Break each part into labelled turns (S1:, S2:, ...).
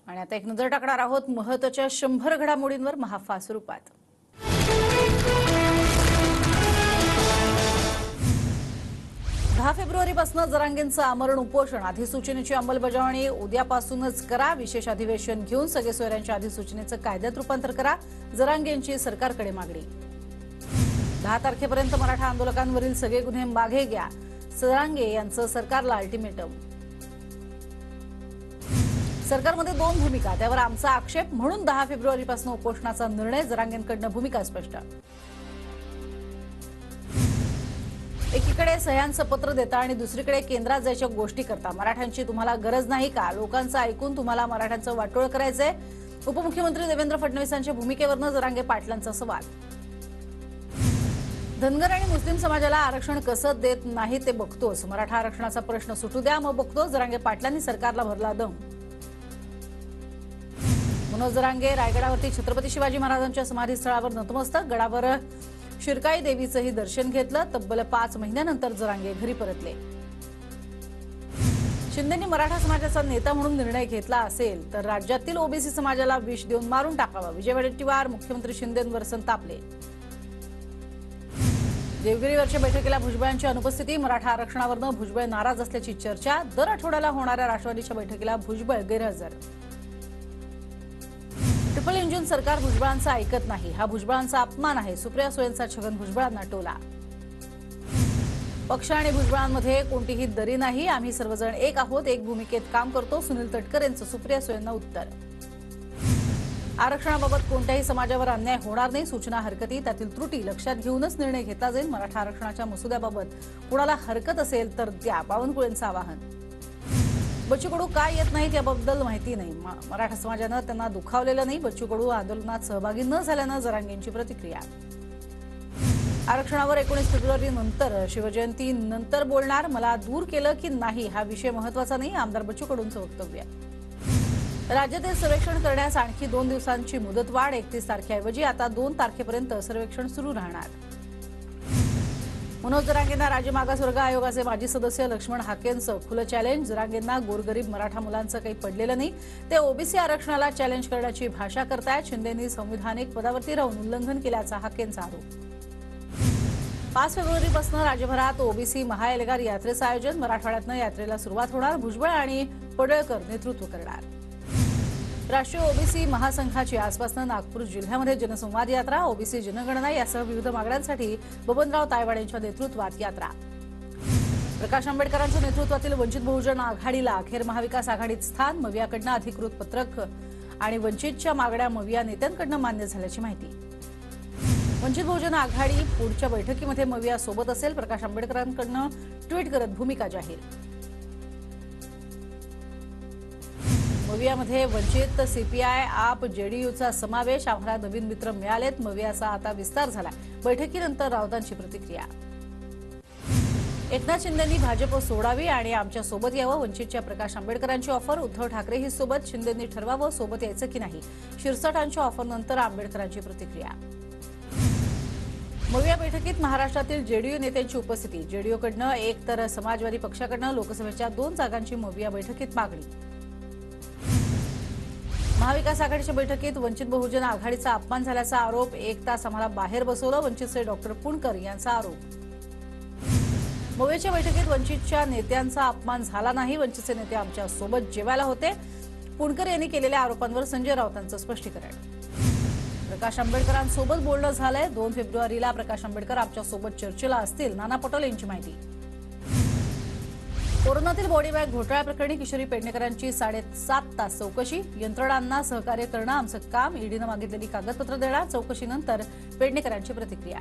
S1: आणि आता एक नजर टाकणार आहोत महत्त्वाच्या 100 घडामोडींवर महाफा स्वरूपात। 10 फेब्रुवारीपासून जरांगेंचं आमरण उपोषण अधिसूचनेची अंमलबजावणी उद्यापासूनच करा। विशेष अधिवेशन घेऊन सगळे सोयऱ्यांच्या अधिसूचनेचं कायद्यात रूपांतर करा। जरांगेंची सरकारकडे मागणी। 10 तारखेपर्यंत मराठा आंदोलकांवरील सगळे गुन्हे मागे घ्या। जरांगे यांचं सरकारला अल्टिमेटम। सरकारमध्ये 2 भूमिका, त्यावर आमचा आक्षेप, म्हणून 10 फेब्रुवारीपासून उपोषणाचा निर्णय। जरांगेंकडून भूमिका स्पष्ट। एकीकडे सह्यांचं पत्र देता आणि दुसरीकडे केंद्रात जायच्या गोष्टी करता। मराठ्यांची तुम्हाला गरज नाही का? लोकांचं ऐकून तुम्हाला मराठ्यांचं वाटोळ करायचंय? उपमुख्यमंत्री देवेंद्र फडणवीसांच्या भूमिकेवरनं जरांगे पाटलांचा सवाल। धनगर आणि मुस्लिम समाजाला आरक्षण कसं देत नाही ते बघतोच। मराठा आरक्षणाचा प्रश्न सुटू द्या, मग बघतो। जरांगे पाटलांनी सरकारला भरला दम। मनोज जरांगे रायगडावरती छत्रपती शिवाजी महाराजांच्या समाधीस्थळावर नतमस्तक। गडावर शिरकाई देवीचंही दर्शन घेतलं। तब्बल 5 महिन्यानंतर जरांगे घरी परतले। शिंदेंनी मराठा समाजाचा नेता म्हणून निर्णय घेतला असेल तर राज्यातील ओबीसी समाजाला विष देऊन मारून टाकावं। विजय वडेट्टीवार मुख्यमंत्री शिंदेंवर संतापले। देवगिरीवरच्या बैठकीला भुजबळांची अनुपस्थिती। मराठा आरक्षणावरनं भुजबळ नाराज असल्याची चर्चा। दर आठवड्याला होणाऱ्या राष्ट्रवादीच्या बैठकीला भुजबळ गैरहजर। ट्रिपल इंजिन सरकार भुजबळांचं ऐकत नाही, हा भुजबळांचा अपमान आहे। सुप्रिया सुळेंचा छगन भुजबळांना टोला। पक्ष आणि भुजबळांमध्ये कोणतीही दरी नाही, आम्ही सर्वजण एक आहोत, एक भूमिकेत काम करतो। सुनील तटकर यांचं सुप्रिया सुळेंना उत्तर। आरक्षणाबाबत कोणत्याही समाजावर अन्याय होणार नाही। सूचना हरकती त्यातील त्रुटी लक्षात घेऊनच निर्णय घेतला जाईल। मराठा आरक्षणाच्या मसुद्याबाबत कुणाला हरकत असेल तर द्या, बावनकुळेंचं आवाहन। बच्चू कडू काय येत नाहीत याबद्दल माहिती नाही, मराठा समाजानं त्यांना दुखावलेलं नाही। बच्चू कडू आंदोलनात सहभागी न झाल्यानं जरांगेंची प्रतिक्रिया। आरक्षणावर 19 फेब्रुवारी नंतर शिवजयंती नंतर बोलणार, मला दूर केलं की नाही हा विषय महत्त्वाचा नाही। आमदार बच्चू कडूंचं वक्तव्य। राज्यातील सर्वेक्षण करण्यास आणखी 2 दिवसांची मुदतवाढ। 31 तारखेऐवजी आता 2 तारखेपर्यंत सर्वेक्षण सुरू राहणार। मनोज जरांगेंना राज्य मागासवर्ग आयोगाचे माजी सदस्य लक्ष्मण हाकेंचं खुलं चॅलेंज। जरांगेंना गोरगरीब मराठा मुलांचं काही पडलेलं नाही, ते ओबीसी आरक्षणाला चॅलेंज करण्याची भाषा करतायत। शिंदेंनी संविधानिक पदावरती राहून उल्लंघन केल्याचा हाकेंचा आरोप। 5 फेब्रुवारीपासून राज्यभरात ओबीसी महाएल्गार यात्रेचं आयोजन। मराठवाड्यातनं यात्रेला सुरुवात होणार। भुजबळ आणि पडळकर नेतृत्व करणार। राष्ट्रीय ओबीसी महासंघाची आजपासून नागपूर जिल्ह्यामध्ये जनसंवाद यात्रा। ओबीसी जनगणना यासह विविध मागण्यांसाठी बबनराव तायवाडे यांच्या नेतृत्वात यात्रा। प्रकाश आंबेडकरांच्या नेतृत्वातील वंचित बहुजन आघाडीला अखेर महाविकास आघाडीत स्थान। मवियाकडनं अधिकृत पत्रक आणि वंचितच्या मागण्या मविया नेत्यांकडनं मान्य झाल्याची माहिती। वंचित बहुजन आघाडी पुढच्या बैठकीमध्ये मविया सोबत असेल। प्रकाश आंबेडकरांकडनं ट्विट करत भूमिका जाहीर। मवियामध्ये वंचित, सीपीआय, आप, जेडीयूचा समावेश। आम्हाला नवीन मित्र मिळालेत, मवियाचा आता विस्तार झाला। बैठकीनंतर राऊतांची प्रतिक्रिया। एकनाथ शिंदेंनी भाजप सोडावी आणि आमच्या सोबत यावं, वंचितच्या प्रकाश आंबेडकरांची ऑफर। उद्धव ठाकरेही सोबत, शिंदेंनी ठरवावं सोबत यायचं की नाही। शिरसाटांच्या ऑफरनंतर आंबेडकरांची प्रतिक्रिया। मविया बैठकीत महाराष्ट्रातील जेडीयू नेत्यांची उपस्थिती। जेडीयूकडनं एक तर समाजवादी पक्षाकडनं लोकसभेच्या 2 जागांची मविया बैठकीत मागणी। महाविकास आघाडीच्या बैठकीत वंचित बहुजन आघाडीचा अपमान झाल्याचा आरोप। 1 तास आम्हाला बाहेर बसवलं, वंचितचे डॉक्टर पुणकर यांचा आरोप। मवियाच्या बैठकीत वंचितच्या नेत्यांचा अपमान झाला नाही, वंचितचे नेते आमच्या सोबत जेवायला होते। पुणकर यांनी केलेल्या आरोपांवर संजय राऊतांचं स्पष्टीकरण। प्रकाश आंबेडकरांसोबत बोलणं झालंय। 2 फेब्रुवारीला प्रकाश आंबेडकर आमच्या सोबत चर्चेला असतील, नाना पटोले यांची माहिती। कोरोनातील बॉडी बॅग घोटाळ्याप्रकरणी किशोरी पेडणेकरांची 7.5 तास चौकशी। यंत्रणांना सहकार्य करणं आमचं काम, ईडीनं मागितलेली कागदपत्र देणार। चौकशीनंतर पेडणेकरांची प्रतिक्रिया।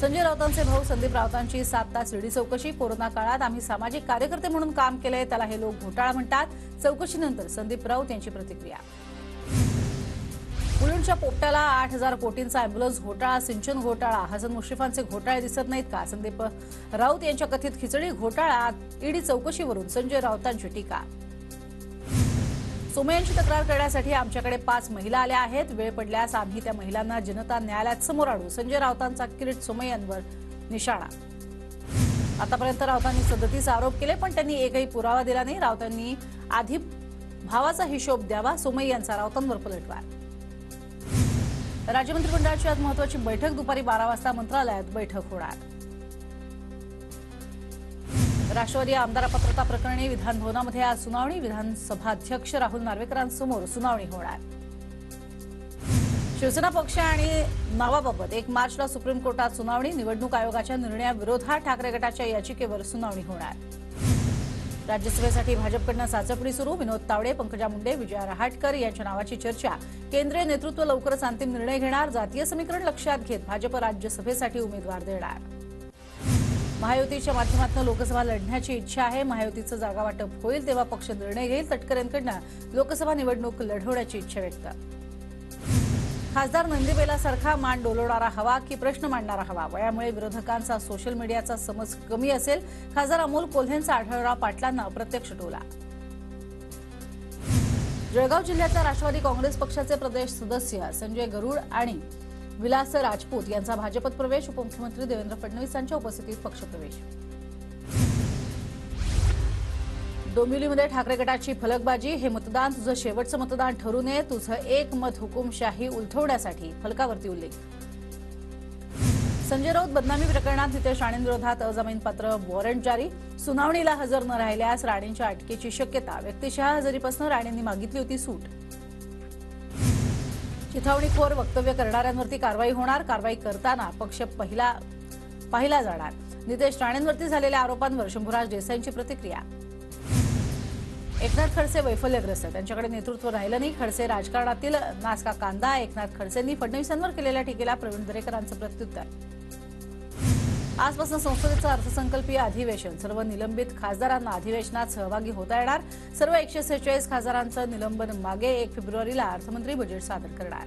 S1: संजय राऊतांचे भाऊ संदीप राऊतांची 7 तास ईडी चौकशी। कोरोना काळात आम्ही सामाजिक कार्यकर्ते म्हणून काम केलंय, त्याला हे लोक घोटाळा म्हणतात। चौकशीनंतर संदीप राऊत यांची प्रतिक्रिया। मुलुंडच्या पोपट्याला 8,000 कोटींचा अँब्युलन्स घोटाळा, सिंचन घोटाळा, हसन मुश्रीफांचे घोटाळे दिसत नाहीत का? संदीप राऊत यांच्या कथित खिचडी घोटाळ्यात ईडी चौकशीवरून संजय राऊतांची टीका। सोमय्यांची तक्रार करण्यासाठी आमच्याकडे 5 महिला आल्या आहेत, वेळ पडल्यास आम्ही त्या महिलांना जनता न्यायालयात समोर आणू। संजय राऊतांचा किरीट सोमय्यांवर निशाणा। आतापर्यंत राऊतांनी 37 आरोप केले, पण त्यांनी एकही पुरावा दिला नाही। राऊतांनी आधी भावाचा हिशोब द्यावा, सोमय्या यांचा राऊतांवर पलटवार. राज्य मंत्रिमंडळाची आज महत्त्वाची बैठक. दुपारी 12 वाजता मंत्रालयात बैठक होणार. राष्ट्रवादी आमदार अपात्रता प्रकरणी विधान भवनामध्ये आज सुनावणी. विधानसभाध्यक्ष राहुल नार्वेकरांसमोर सुनावणी होणार. शिवसेना पक्ष आणि नावाबाबत 1 मार्चला सुप्रीम कोर्टात सुनावणी. निवडणूक आयोगाच्या निर्णयाविरोधात ठाकरे गटाच्या याचिकेवर सुनावणी होणार. राज्यसभेसाठी भाजपकडून चाचपणी सुरू. विनोद तावडे, पंकजा मुंडे, विजया रहाटकर यांच्या नावाची चर्चा. केंद्रीय नेतृत्व लवकरच अंतिम निर्णय घेणार. जातीय समीकरण लक्षात घेत भाजप राज्यसभेसाठी उमेदवार देणार. महायुतीच्या माध्यमातून लोकसभा लढण्याची इच्छा आहे. महायुतीचं जागा वाटप होईल तेव्हा पक्ष निर्णय घेईल. तटकरेंकडून लोकसभा निवडणूक लढवण्याची इच्छा व्यक्त. खासदार नंदीबैलासारखा मान डोलवणारा हवा की प्रश्न मांडणारा हवा? वयामुळे विरोधकांचा सोशल मीडियाचा समज कमी असेल. खासदार अमोल कोल्हेंचा आढळराव पाटलांना अप्रत्यक्ष टोला. जळगाव जिल्ह्यातल्या राष्ट्रवादी काँग्रेस पक्षाचे प्रदेश सदस्य संजय गरुड आणि विलास राजपूत यांचा भाजपत प्रवेश. उपमुख्यमंत्री देवेंद्र फडणवीसांच्या उपस्थितीत पक्षप्रवेश. डोंबिवलीमध्ये ठाकरे गटाची फलकबाजी. हे मतदान तुझं शेवटचं मतदान ठरू नये. तुझं एक मत हुकुमशाही उलथवण्यासाठी फलकावरती उल्लेख. संजय राऊत बदनामी प्रकरणात नितेश राणेंविरोधात अजामीनपात्र वॉरंट जारी. सुनावणीला हजर न राहिल्यास राणेंच्या अटकेची शक्यता. व्यक्तिशः हजेरीपासून राणेंनी मागितली होती सूट. चिथावणीखोर वक्तव्य करणाऱ्यांवरती कारवाई होणार. कारवाई करताना पक्ष पाहिला जाणार. नितेश राणेंवरती झालेल्या आरोपांवर शंभूराज देसाईंची प्रतिक्रिया. एकनाथ खडसे वैफल्यग्रस्त. त्यांच्याकडे नेतृत्व राहिलं नाही. खडसे राजकारणातील नासका कांदा. एकनाथ खडसेंनी फडणवीसांवर केलेल्या टीकेला प्रवीण दरेकरांचं प्रत्युत्तर. आजपासून संसदेचं अर्थसंकल्पीय अधिवेशन. सर्व निलंबित खासदारांना अधिवेशनात सहभागी होता येणार. सर्व 146 खासदारांचं निलंबन मागे. 1 फेब्रुवारीला अर्थमंत्री बजेट सादर करणार.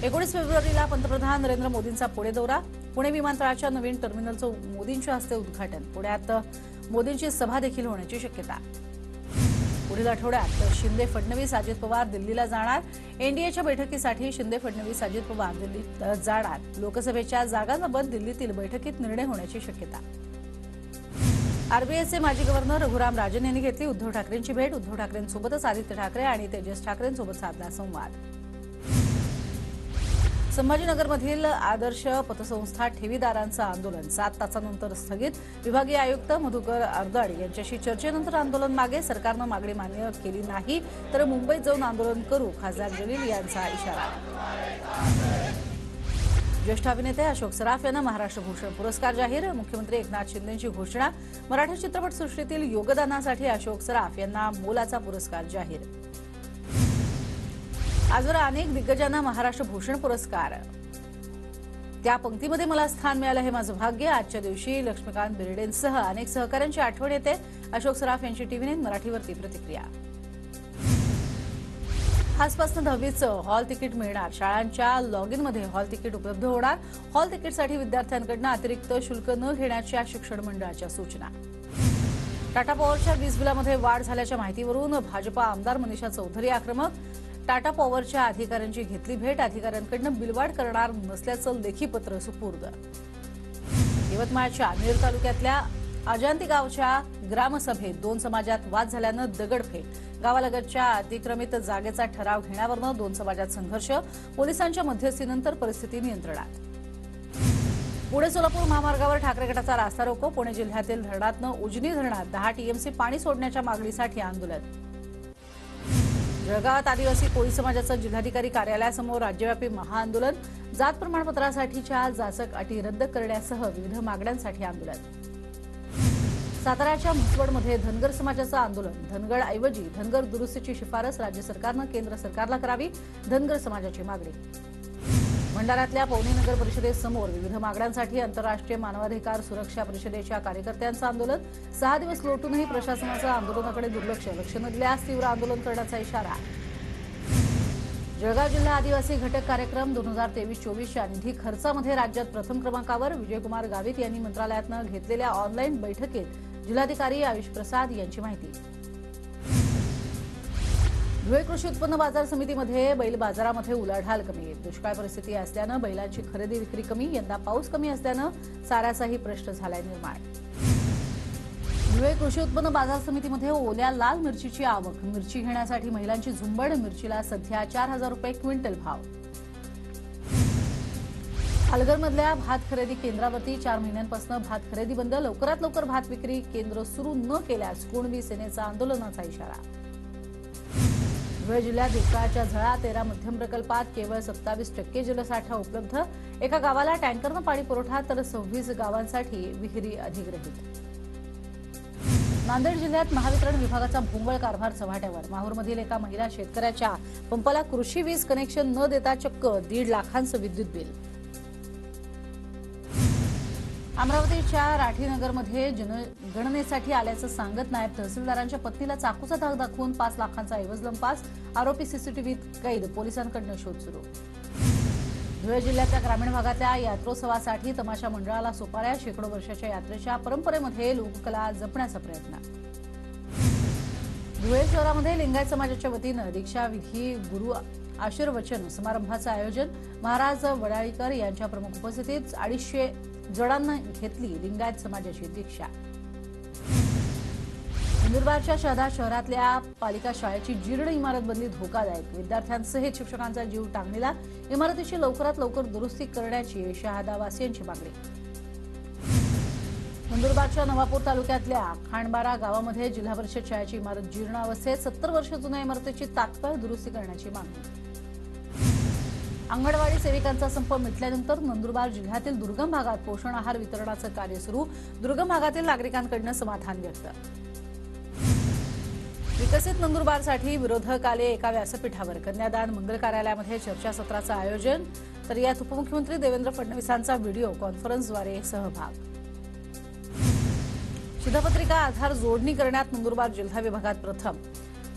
S1: 19 फेब्रुवारीला पंतप्रधान नरेंद्र मोदींचा पुणे दौरा. पुणे विमानतळाच्या नवीन टर्मिनलचं मोदींच्या हस्ते उद्घाटन. पुण्यात मोदींची सभा देखील होण्याची शक्यता. पुढील आठवड्यात शिंदे फडणवीस अजित पवार दिल्लीला जाणार. एनडीएच्या बैठकीसाठी शिंदे फडणवीस अजित पवार दिल्लीत जाणार. लोकसभेच्या जागांबाबत दिल्लीतील बैठकीत निर्णय होण्याची शक्यता. आरबीआयचे माजी गव्हर्नर रघुराम राजन यांनी घेतली उद्धव ठाकरेंची भेट. उद्धव ठाकरेंसोबतच आदित्य ठाकरे आणि तेजस ठाकरेंसोबत साधला संवाद. संभाजीनगरमधील आदर्श पतसंस्था ठेवीदारांचं आंदोलन 7 तासांनंतर स्थगित. विभागीय आयुक्त मधुकर अर्दड यांच्याशी चर्चेनंतर आंदोलन मागे. सरकारनं मागणी मान्य केली नाही तर मुंबईत जाऊन आंदोलन करू. खासदार जलील यांचा इशारा. ज्येष्ठ अभिनेते अशोक सराफ यांना महाराष्ट्र भूषण पुरस्कार जाहीर. मुख्यमंत्री एकनाथ शिंदेंची घोषणा. मराठी चित्रपटसृष्टीतील योगदानासाठी अशोक सराफ यांना मोलाचा पुरस्कार जाहीर. आजवर अनेक दिग्गजांना महाराष्ट्र भूषण पुरस्कार. त्या पंक्तीमध्ये मला स्थान मिळालं हे माझं भाग्य. आजच्या दिवशी लक्ष्मीकांत बेर्डेंसह अनेक सहकाऱ्यांची आठवण येते. अशोक सराफ यांची टीव्ही 9 मराठीवरती प्रतिक्रिया. आजपासून 10वीचं हॉल तिकीट मिळणार. शाळांच्या लॉग इनमध्ये हॉल तिकीट उपलब्ध होणार. हॉल तिकीटसाठी विद्यार्थ्यांकडून अतिरिक्त शुल्क न घेण्याच्या शिक्षण मंडळाच्या सूचना. टाटा पॉवरच्या वीज बिलामध्ये वाढ झाल्याच्या माहितीवरून भाजपा आमदार मनीषा चौधरी आक्रमक. टाटा पॉवरच्या अधिकाऱ्यांची घेतली भेट. अधिकाऱ्यांकडून बिलवाढ करणार नसल्याचं लेखी पत्र सुपूर्द. यवतमाळच्या नेर तालुक्यातल्या अजांती गावच्या ग्रामसभेत 2 समाजात वाद झाल्यानं दगडफेक. गावालगतच्या अतिक्रमित जागेचा ठराव घेण्यावरून 2 समाजात संघर्ष. पोलिसांच्या मध्यस्थीनंतर परिस्थिती नियंत्रणात. पुणे सोलापूर महामार्गावर ठाकरे गटाचा रास्ता रोको. पुणे जिल्ह्यातील धरणातनं उजनी धरणात 10 टीएमसी पाणी सोडण्याच्या मागणीसाठी आंदोलन. जळगावात आदिवासी कोळी समाजाचं जिल्हाधिकारी कार्यालयासमोर राज्यव्यापी महाआंदोलन. जात प्रमाणपत्रासाठीच्या जाचक अटी रद्द करण्यासह विविध मागण्यांसाठी आंदोलन. साताऱ्याच्या म्हसवडमध्ये धनगर समाजाचं आंदोलन. धनगडऐवजी धनगर दुरुस्तीची शिफारस राज्य सरकारनं केंद्र सरकारला करावी. धनगर समाजाची मागणी. भंडाऱ्यातल्या पवनी नगर परिषदेसमोर विविध मागण्यांसाठी आंतरराष्ट्रीय मानवाधिकार सुरक्षा परिषदेच्या कार्यकर्त्यांचं आंदोलन. 6 दिवस लोटूनही प्रशासनाचं आंदोलनाकडे दुर्लक्ष. लक्ष न दिल्यास तीव्र आंदोलन करण्याचा इशारा. जळगाव जिल्हा आदिवासी घटक कार्यक्रम 2023-24च्या निधी खर्चामध्ये राज्यात प्रथम क्रमांकावर. विजयकुमार गावित यांनी मंत्रालयातनं घेतलेल्या ऑनलाईन बैठकीत जिल्हाधिकारी आयुष प्रसाद यांची माहिती. धुळे कृषी उत्पन्न बाजार समितीमध्ये बैल बाजारामध्ये उलाढाल कमी. दुष्काळ परिस्थिती असल्यानं बैलांची खरेदी विक्री कमी. यंदा पाऊस कमी असल्यानं चाऱ्याचाही प्रश्न झालाय निर्माण. धुळे कृषी उत्पन्न बाजार समितीमध्ये ओल्या लाल मिरचीची आवक. मिरची घेण्यासाठी महिलांची झुंबड. मिरचीला सध्या 4,000 रुपये क्विंटल भाव. पालघरमधल्या भात खरेदी केंद्रावरती 4 महिन्यांपासून भात खरेदी बंद. लवकरात लवकर भात विक्री केंद्र सुरू न केल्यास कुणबी सेनेचा आंदोलनाचा इशारा. धुळे जिल्ह्यात दुष्काळाच्या झळा. 13 मध्यम प्रकल्पात केवळ 27% जलसाठा उपलब्ध. एका गावाला टँकरनं पाणी पुरवठा तर 26 गावांसाठी विहिरी अधिग्रहित. नांदेड जिल्ह्यात महावितरण विभागाचा भोंगळ कारभार चव्हाट्यावर. माहूरमधील एका महिला शेतकऱ्याच्या पंपाला कृषी वीज कनेक्शन न देता चक्क 1.5 लाखांचं विद्युत बिल. अमरावतीच्या राठीनगरमध्ये जनगणनेसाठी आल्याचं सांगत नायब तहसीलदारांच्या पत्नीला चाकूचा धाक दाखवून 5 लाखांचा ऐवज लंपास. आरोपी सीसीटीव्हीत कैद. पोलिसांकडून शोध सुरू. धुळे जिल्ह्याच्या ग्रामीण भागातल्या यात्रोत्सवासाठी तमाशा मंडळाला सुपाऱ्या. शेकडो वर्षाच्या यात्रेच्या परंपरेमध्ये लोककला जपण्याचा प्रयत्न. धुळे शहरामध्ये लिंगायत समाजाच्या वतीनं दीक्षाविधी गुरु आशीर्वचन समारंभाचं आयोजन. महाराज वडाळीकर यांच्या प्रमुख उपस्थितीत 250 जणांना घेतली लिंगायत समाजाची दीक्षा. नंदुरबारच्या शहरातल्या पालिका शाळेची जीर्ण इमारत बनली धोकादायक. विद्यार्थ्यांसहित शिक्षकांचा जीव टांगणीला. इमारतीची लवकरात लवकर दुरुस्ती करण्याची शहादावासियांची मागणी. नंदुरबारच्या नवापूर तालुक्यातल्या खांडबारा गावामध्ये जिल्हा परिषद शाळेची इमारत जीर्ण अवस्थेत. 70 वर्ष जुन्या इमारतीची तात्काळ दुरुस्ती करण्याची मागणी. अंगणवाडी सेविकांचा संप मिटल्यानंतर नंदुरबार जिल्ह्यातील दुर्गम भागात पोषण आहार वितरणाचं कार्य सुरू. दुर्गम भागातील नागरिकांकडून समाधान व्यक्त. विकसित नंदुरबारसाठी विरोधक आले एका व्यासपीठावर. कन्यादान मंगल कार्यालयामध्ये चर्चासत्राचं आयोजन. तर यात उपमुख्यमंत्री देवेंद्र फडणवीसांचा व्हिडिओ कॉन्फरन्सद्वारे सहभाग. शिधापत्रिका आधार जोडणी करण्यात नंदुरबार जिल्हा विभागात प्रथम.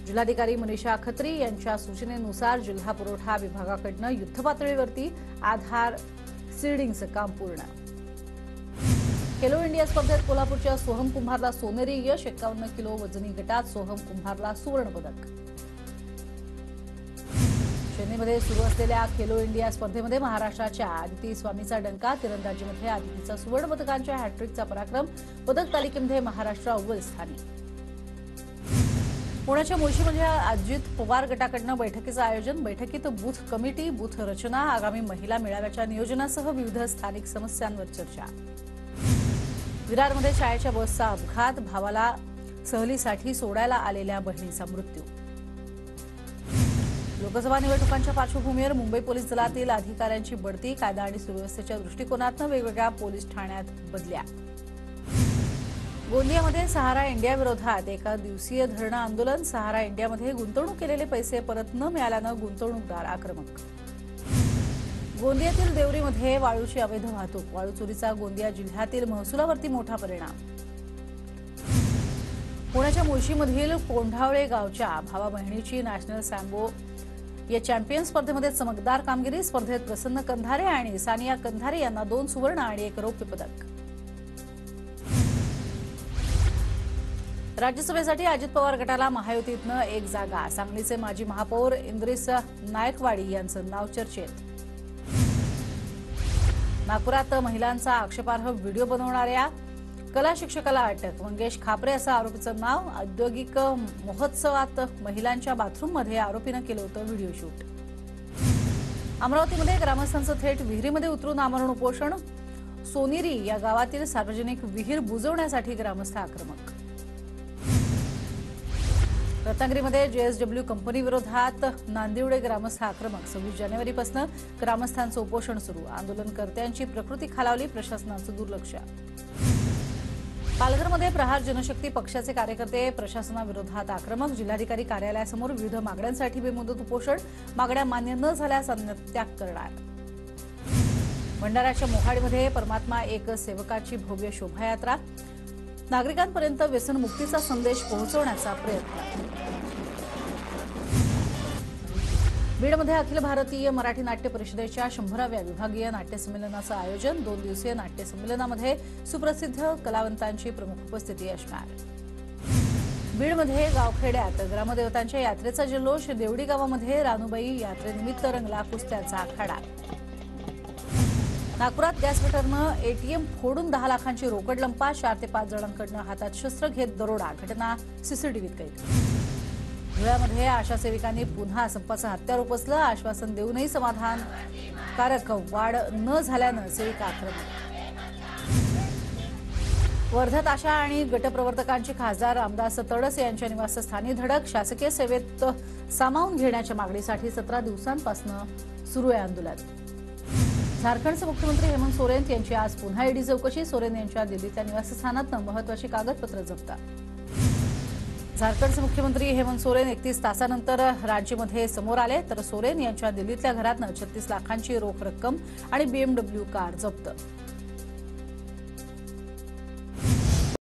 S1: जिल्हाधिकारी मनीषा खत्री यांच्या सूचनेनुसार जिल्हा पुरवठा विभागाकडून युद्धपातळीवरती आधार सीडिंगचं काम पूर्ण. खेलो इंडिया स्पर्धेत कोल्हापूरच्या सोहम कुंभारला सोनेरी यश. 51 किलो वजनी गटात सोहम कुंभारला सुवर्णपदक. चेन्नईमध्ये सुरू असलेल्या खेलो इंडिया स्पर्धेमध्ये महाराष्ट्राच्या आदिती स्वामीचा डंका. तिरंदाजीमध्ये आदितीचा सुवर्णपदकांच्या हॅट्रिकचा पराक्रम. पदक तालिकेमध्ये महाराष्ट्र अव्वल स्थानी. पुण्याच्या मुळशीमध्ये अजित पवार गटाकडून बैठकीचं आयोजन. बैठकीत बूथ कमिटी, बूथ रचना, आगामी महिला मेळाव्याच्या नियोजनासह विविध स्थानिक समस्यांवर चर्चा. विरारमध्ये शाळेच्या बसचा अपघात. भावाला सहलीसाठी सोडायला आलेल्या बहिणीचा मृत्यू. लोकसभा निवडणुकांच्या पार्श्वभूमीवर मुंबई पोलीस दलातील अधिकाऱ्यांची बढती. कायदा आणि सुव्यवस्थेच्या दृष्टिकोनातून वेगवेगळ्या पोलीस ठाण्यात बदल्या. गोंदियामध्ये सहारा इंडिया विरोधात एका दिवसीय धरणं आंदोलन. सहारा इंडियामध्ये गुंतवणूक केलेले पैसे परत न मिळाल्यानं गुंतवणूकदार आक्रमक. गोंदियातील देवरीमध्ये वाळूची अवैध वाहतूक. वाळू चोरीचा गोंदिया जिल्ह्यातील महसुलावरती मोठा परिणाम. पुण्याच्या मुळशीमधील कोंढावळे गावच्या भावा बहिणीची नॅशनल सॅम्बो या चॅम्पियन स्पर्धेमध्ये चमकदार कामगिरी. स्पर्धेत प्रसन्न कंधारे आणि सानिया कंधारे यांना 2 सुवर्ण आणि 1 रौप्य पदक. राज्यसभेसाठी अजित पवार गटाला महायुतीतनं 1 जागा. सांगलीचे माजी महापौर इंद्रिस नायकवाडी यांचं नाव चर्चेत. नागपुरात महिलांचा आक्षेपार्ह व्हिडिओ बनवणाऱ्या कला शिक्षकाला अटक. मंगेश खापरे असं आरोपीचं नाव. औद्योगिक महोत्सवात महिलांच्या बाथरूममध्ये आरोपीनं केलं होतं व्हिडिओ शूट. अमरावतीमध्ये ग्रामस्थांचं थेट विहिरीमध्ये उतरून आमरण उपोषण. सोनेरी या गावातील सार्वजनिक विहीर बुजवण्यासाठी ग्रामस्थ आक्रमक. रत्नागिरीमध्ये जेएसडब्ल्यू कंपनी विरोधात नांदिवडे ग्रामस्थ आक्रमक. 26 जानेवारीपासून ग्रामस्थांचं उपोषण सुरू. आंदोलनकर्त्यांची प्रकृती खालावली. प्रशासनाचं दुर्लक्ष. पालघरमध्ये प्रहार जनशक्ती पक्षाचे कार्यकर्ते प्रशासनाविरोधात आक्रमक. जिल्हाधिकारी कार्यालयासमोर विविध मागण्यांसाठी बेमुदत उपोषण. मागण्या मान्य न झाल्यास अन्नत्याग करणार. भंडाऱ्याच्या मोहाडीमध्ये परमात्मा एक सेवकाची भव्य शोभायात्रा. नागरिकांपर्यंत व्यसनमुक्तीचा संदेश पोहोचवण्याचा प्रयत्न. बीडमध्ये अखिल भारतीय मराठी नाट्य परिषदेच्या 100व्या विभागीय नाट्यसंमेलनाचं आयोजन. 2 दिवसीय नाट्यसंमेलनामध्ये सुप्रसिद्ध कलावंतांची प्रमुख उपस्थिती असणार. बीडमध्ये गावखेड्यात ग्रामदेवतांच्या यात्रेचा जल्लोष. देवडी गावामध्ये रानुबाई यात्रेनिमित्त रंगला कुस्त्याचा आखाडा. नागपुरात गॅस कटरनं एटीएम फोडून 10 लाखांची रोकड लंपास. 4 ते 5 जणांकडनं हातात शस्त्र घेत दरोडा. घटना सीसीटीव्हीत कैद. धुळ्यामध्ये आशा सेविकांनी पुन्हा संपाचं हत्यार उपसलं. आश्वासन देऊनही समाधानकारक वाढ न झाल्यानं सेविका आक्रमक. वर्ध्यात आशा आणि गटप्रवर्तकांची खासदार रामदास तडस यांच्या निवासस्थानी धडक. शासकीय सेवेत सामावून घेण्याच्या मागणीसाठी 17 दिवसांपासून सुरू आहे आंदोलन. झारखंडचे मुख्यमंत्री हेमंत सोरेन यांची आज पुन्हा ईडी चौकशी. सोरेन यांच्या दिल्लीतल्या निवासस्थानातून महत्त्वाची कागदपत्र जप्त. झारखंडचे मुख्यमंत्री हेमंत सोरेन 31 तासानंतर राज्यामध्ये समोर आले, तर सोरेन यांच्या दिल्लीतल्या घरातून 36 लाखांची रोख रक्कम आणि BMW कार जप्त.